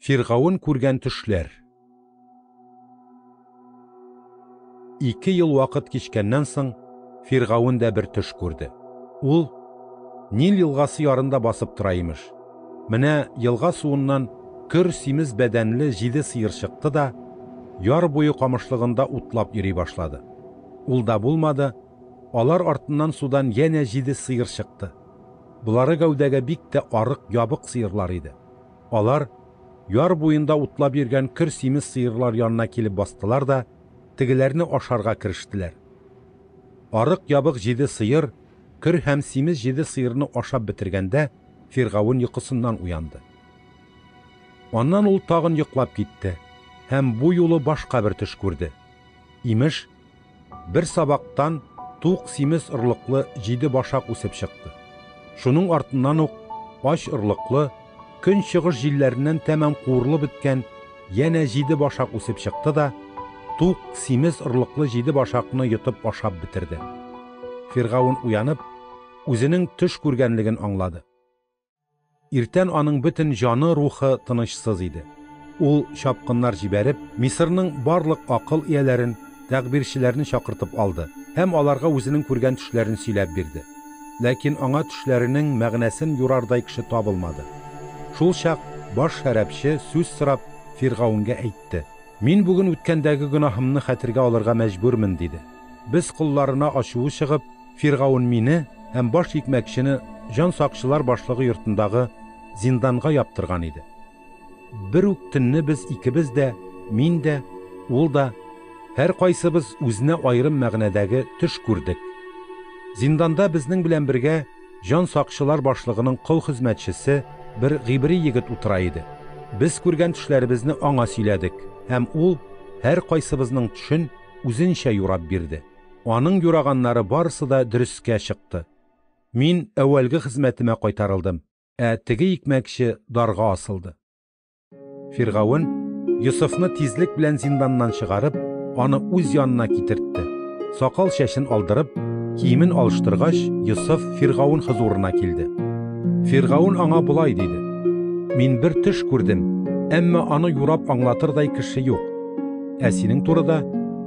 Фирғауын күргән төшләр. 2 ел вакыт кичкәннән соң Фирғауын да бер төш күрде. Ул Нил елгасы ярында басып тора имеш. Менә елга суыннан көр симез бәдәнле 7 сыер чыкты да яр буе камышлыгында утлап йөри башлады. Ул да булмады, алар артыннан судан янә 7 сыер чыкты. Булары гәүдәгә бик тә арык, ябык сыерлар иде. Алар яр буенда утлап йөргән көр симез сыерлар янына килеп бастылар да тегеләрне ашарга керештеләр. Арык, ябык 7 сыер көр һәм симез 7 сыерны ашап бетергәндә Фирғауын йокысыннан уянды. Аннан ул тагын йоклап китте һәм бу юлы башка бер төш күрде. Имеш, бер сабактан тук симез ырлыклы 7 башак үсеп чыкты. Шуның артыннан ук ач ырлыклы, көн чыгыш җилләреннән тәмам куырылып беткән янә 7 башак үсеп чыкты да тук симез ырлыклы 7 башакны йотып ашап бетерде. Фирғауын уянып, үзенең төш күргәнлеген аңлады. Иртән аның бөтен җаны, рухы тынычсыз иде. Ул чапкыннар җибәреп, Мисырның барлык акыл ияләрен, тәгъбирчеләрне чакыртып алды һәм аларга үзенең күргән төшләрен сөйләп бирде. Ләкин аңа төшләренең мәгънәсен юрардай кеше табылмады. Шул чак баш шәрәпче сүз сорап Фирғауынга әйтте: "Мин бүген үткәндәге гөнаһымны хәтергә алырга мәҗбүрмен", диде. Без кулларына ачуы чыгып, Фирғауын мине һәм баш икмәкчене җан сакчылар башлыгы йортындагы зинданга яптырган иде. Бер үк төнне без икебез дә, мин дә, ул да, һәр кайсыбыз үзенә аерым мәгънәдәге төш күрдек. Зинданда безнең белән бергә җан сакчылар башлыгының кол хезмәтчесе бер гыйбри егет утыра иде. Без күргән төшләребезне аңа сөйләдек һәм ул һәр кайсыбызның төшен үзенчә юрап бирде. Аның юраганнары барысы да дөрескә чыкты. Мин әүвәлге хезмәтемә кайтарылдым, теге икмәкче дарга асылды. Фирғауын Йосыфны тизлек белән зинданнан чыгарып, аны үз янына китертте. Сакал чәчен алдырып, киемен алыштыргач, Йосыф Фирғауын хузурына килде. Фирғауын аңа булай диде: "Мин бер төш күрдем, әмма аны юрап аңлатырдай кеше юк. Синең турыда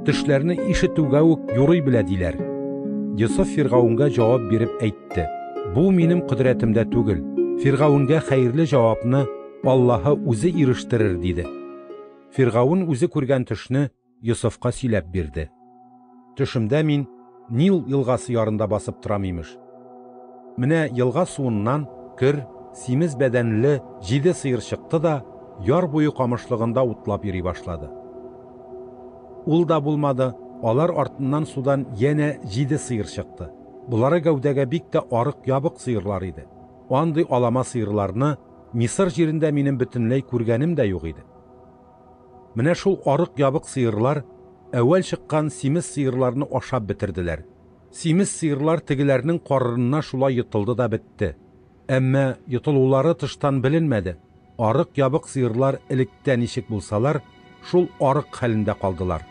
төшләрне ишетүгә үк юрый белә диләр." Йосыф Фирғауынга җавап биреп әйтте: "Бу минем кудрәтемдә түгел. Фирғауынга хәерле җавапны Аллаһы үзе ирештерер", диде. Фирғауын үзе күргән төшне Йосыфка сөйләп бирде. "Төшемдә мин Нил елгасы ярында басып торам имеш. Менә елга суыннан көр, симез бәдәнле 7 сыер чыкты да яр буе камышлыгында утлап йөри башлады. Ул да булмады, алар артыннан судан янә 7 сыер чыкты. Булары гәүдәгә бик тә арык, ябык сыерлар иде. Андый алама сыерларны Мисыр җирендә минем бөтенләй күргәнем дә юк иде. Менә шул арык, ябык сыерлар әүвәл чыккан симез сыерларны ашап бетерделәр. Симез сыерлар тегеләрнең карынына шулай йотылды да бетте. Әмма йотылулары тыштан беленмәде. Арык, ябык сыерлар электә ничек булсалар, шул арык хәлендә калдылар.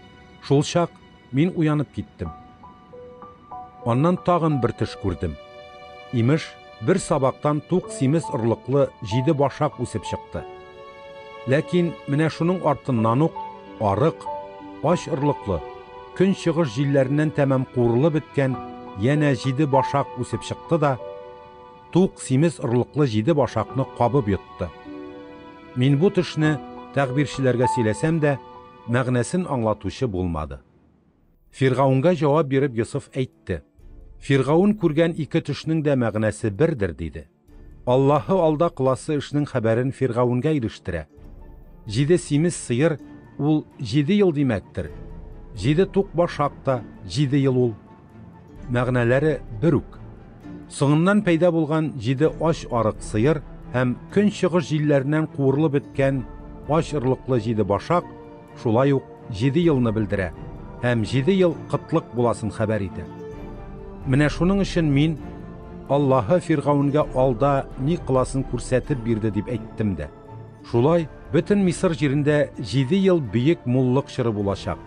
Шул чак мин уянып киттем. Аннан тагын бер төш күрдем. Имеш, бер сабактан тук симез ырлыклы 7 башак үсеп чыкты. Ләкин менә шуның артыннан ук арык, ач ырлыклы, көн чыгыш җилләреннән тәмам куырылып беткән янә 7 башак үсеп чыкты да тук симез ырлыклы 7 башакны кабып йотты. Мин бу төшне тәгъбирчеләргә сөйләсәм дә, мәгънәсен аңлатучы булмады." Фирғауынга җавап биреп Йосыф әйтте: "Фирғауын күргән 2 төшнең дә мәгънәсе бердер", диде. Аллаһы алда кыласы эшнең хәбәрен Фирғауынга ирештерә. 7 симез сыер ул 7 ел димәктер. 7 тук башакта 7 ел ул. Мәгънәләре бер үк. Соңыннан пәйда булган 7 ач арык сыер һәм көн чыгыш җилләреннән куырылып беткән ач ырлыклы 7 башак шулай ук 7 елны белдерә һәм 7 ел кытлык буласын хәбәр итә. Менә шуның өчен мин Аллаһы Фирғауынга алда ни кыласын күрсәтеп бирде дип әйттем дә. Шулай бөтен Мисыр җирендә 7 ел бөек муллык чоры булачак.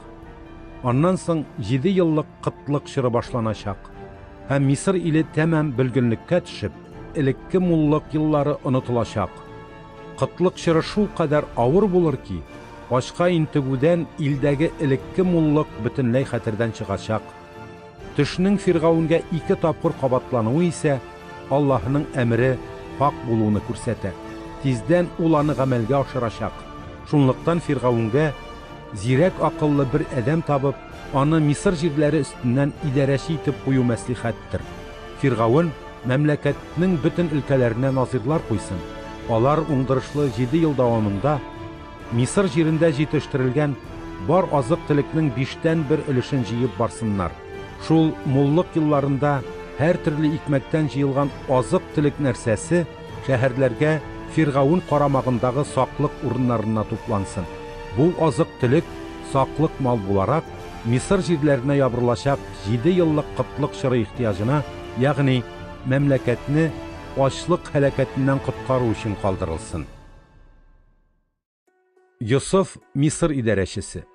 Аннан соң 7 еллык кытлык чоры башланачак һәм Мисыр иле тәмам бөлгенлеккә төшеп, элекке муллык еллары онытылачак. Кытлык чоры шул кадәр авыр булыр ки, ашка интегүдән илдәге элекке муллык бөтенләй хәтердән чыгачак. Төшнең Фиргавунгә 2 тапкыр кабатлануы исә Аллаһның әмре хак булуны күрсәтә. Тиздән ул аны гамәлгә ашырачак. Шунлыктан Фиргавунгә зирәк акыллы бер адәм табып, аны Мисыр җирләре өстеннән идарәче итеп кую мәслихәттер. Фиргавун мәмләкәтнең бөтен өлкәләренә назирлар куйсын. Алар уңдырышлы 7 ел дәвамында Мисыр җирендә җитештерелгән бар азык-төлекнең 5тән 1 өлешен җыеп барсыннар. Шул муллык елларында һәр төрле икмәктән җыелган азык-төлек нәрсәсе шәһәрләргә Фиргавун карамагындагы саклык урыннарына туплансын. Бу азык-төлек саклык мал буларак Мисыр җирләренә ябырылачак 7 еллык кытлык чоры ихтияҗына, ягъни мәмләкәтне ачлык һәлакәтеннән коткару өчен калдырылсын. Йосыф Мисыр идарәчесе.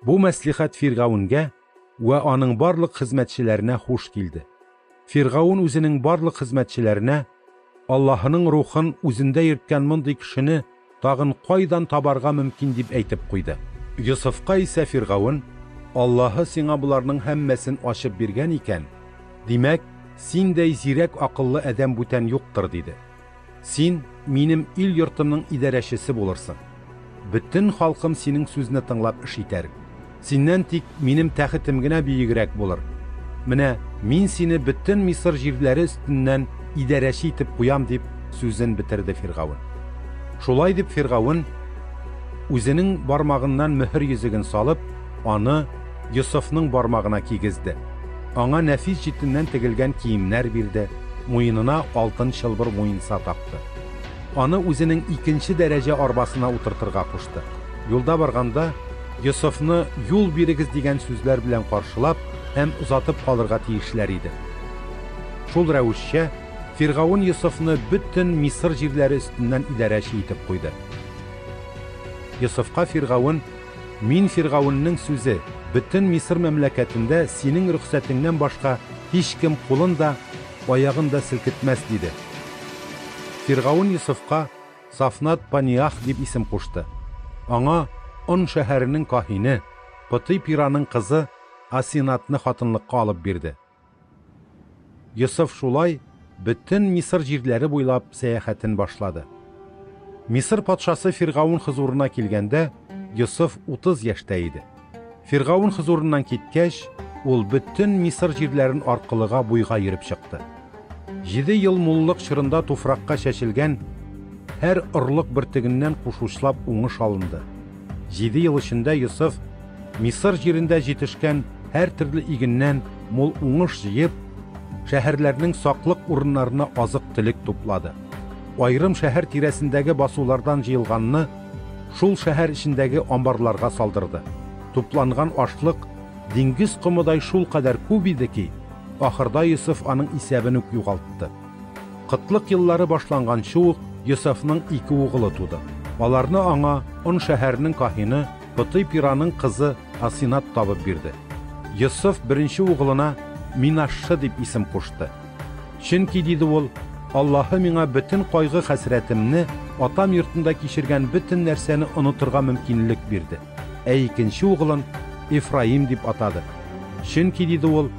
Бу мәслихәт Фиргавунгә ва аның барлык хезмәтчеләренә хуш килде. Фиргавун үзенең барлык хезмәтчеләренә Аллаһның рухын үзендә йөрткән мондый кешене тагын кайдан табарга мөмкин дип әйтеп куйды. Йосыфка исә Фиргавун: "Аллаһы сиңа буларның һәммәсен ачып биргән икән. Димәк, синдәй зирәк акыллы адәм бүтән юктыр" диде. "Син минем ил йортымның идарәчесе булырсың. Бөтен халкым синең сүзне тыңлап эш итәр. Синнән тик минем тәхетем генә биегрәк булыр. Менә мин сине бөтен Мисыр җирләре өстеннән идарәче итеп куям" дип сүзен битерде Фиргавун. Шулай дип Фиргавун үзенең бармагыннан мөһер йөзеген салып, аны Йосыфның бармагына кигезде. Аңа нәфис җитеннән тегелгән киемнәр бирде, муенына алтын чылбыр муенса такты. Аны үзенең 2нче дәрәҗә арбасына утыртырга кушты. Юлда барганда Йосыфны юл бирегез дигән сүзләр белән каршылап һәм узатып калырга тиешләр иде. Шул рәвешчә Фиргавун Йосыфны бөтен Мисыр җирләре өстеннән идарәче итеп куйды. Йосыфка Фиргавун: "Мин Фиргавунның сүзе, бөтен Мисыр мәмләкәтендә синең рөхсәтеңнән башка һич кем кулын да, аягын да селкетмәс" диде. Фиргавун Йосыфка Сафнат Паниах дип исем кушты. Аңа Он шәһәренең каһине, Пыты Пираның кызы Асинатны хатынлыкка алып бирде. Йосыф шулай бөтен Мисыр җирләре буйлап сәяхәтен башлады. Мисыр патшасы Фиргавун хузурына килгәндә, Йосыф 30 яшьтә иде. Фиргавун хузурыннан киткәч, ул бөтен Мисыр җирләрен аркылыга буйга йөреп чыкты. 7 ел муллык чорында туфракка чәчелгән һәр орлык бертегеннән кушучлап уңыш алынды. 7 ел эчендә Йосыф Мисыр җирендә җитешкән һәр төрле игеннән мул уңыш җыеп, шәһәрләрнең саклык урыннарына азык-төлек туплады. Айрым шәһәр тирәсендәге басулардан җыелганны шул шәһәр эчендәге амбарларга салдырды. Тупланган ашлык диңгез комыдай шул кадәр күп иде ки, ахырда Йосыф аның исәбен үк югалтты. Кытлык еллары башланганчы ук Йосыфның 2 угылы туды. Аларны аңа Он шәһәренең каһине Пыты Пираның кызы Асинат табып бирде. Йосыф беренче угылына Минашшы дип исем кушты. Чөнки диде ул: "Аллаһы миңа бөтен кайгы хәсрәтемне, атам йортында кичергән бөтен нәрсәне онытырга мөмкинлек бирде." Икенче угылын Ифраим дип атады. Чөнки диде ул: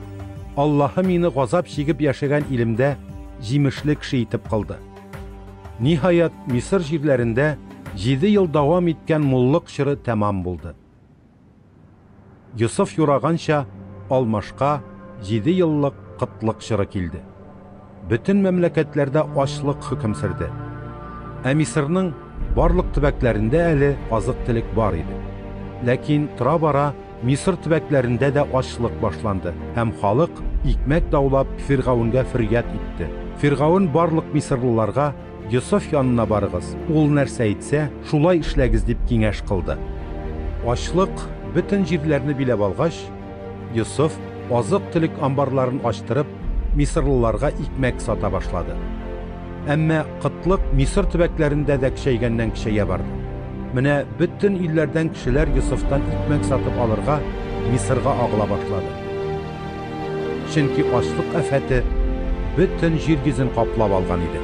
"Аллаһы мине газап чигеп яшәгән илемдә җимешле кеше итеп кылды." Ниһаят Мисыр җирләрендә 7 ел дәвам иткән муллык чоры тәмам булды. Йосыф юраганча алмашка 7 еллык кытлык чоры килде. Бөтен мәмләкәтләрдә ачлык хөкем сөрде. Мисырның барлык төбәкләрендә әле азык-төлек бар иде. Ләкин тора-бара Мисыр төбәкләрендә дә ачлык башланды һәм халык икмәк даулап Фиргавунга фирят итте. Фиргавун барлык мисырлыларга: "Йосыф янына барыгыз, ул нәрсә әйтсә, шулай эшләгез" дип киңәш кылды. Ачлык бөтен җирләрне биләп алгач, Йосыф азык-төлек амбарларын ачтырып, мисырлыларга икмәк сата башлады. Әмма кытлык Мисыр төбәкләрендә дә көчәйгәннән-көчәя барды. Менә бөтен илләрдән кешеләр Йосыфтан икмәк сатып алырга Мисырга агыла башлады. Чөнки ачлык афәте бөтен җир йөзен каплап алган иде.